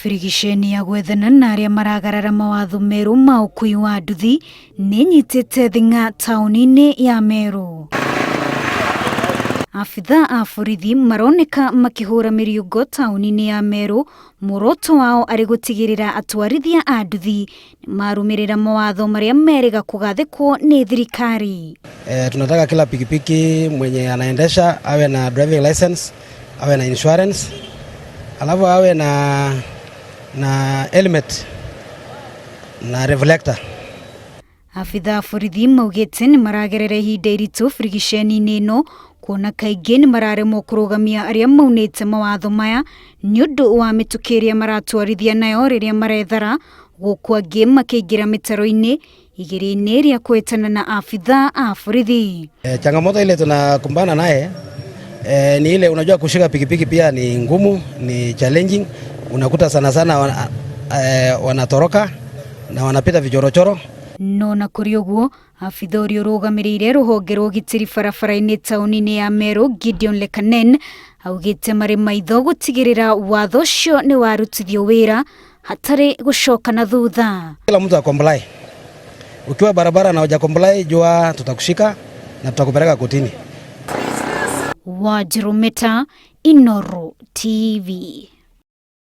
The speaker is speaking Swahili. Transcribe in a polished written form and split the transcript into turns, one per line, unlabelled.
birigiceni ya gwethana na aria maragarara Mawatho Meru ma ukuui wa nduthi ninyitite thinga kaunti-ini ya Meru. Abithaa a borithi maroneka makihura miriungo kaunti-ini ya Meru, mworoto wao ari gutigirira Atwarithia a nduthi marumirira mawatho maria meriga kugathikwo ni thirikari.
Tunataka kila pikipiki mwenye anaendesha awe na driving license, awe na insurance, alafu awe na helmet na reflector.
Abithaa a borithi maugite ni maragerera ihinda iritu birigiceni ino kuona kaingĩ ni mararemwo kurugamia aria maunite mawatho maya ni undu wa mitukiria maratwarithia nayo riria marethara gũkũ angĩ makĩingĩra mitaro-ini igĩrĩ-inĩ ria kwetana na abithaa a borithi.
Changamoto ile tunakumbana naye ni ile, unajua kushika pikipiki pia ni ngumu, ni challenging. Unakuta sana wanatoroka na wanapita vichorochoro.
No na kuri uguo abithaa uria urugamirire ruhonge rwa ugitiri barabara-ini tauni-ini ya Meru Gideon Lekanen augite mari maitho gutigirira watho ucio ni warutithio wira hatari gucoka na thutha.
Kila mtu akomply. Ukiwa barabara na hoja comply, jua tutakushika na tutakupeleka kotini.
Wajirumeta Inoru TV.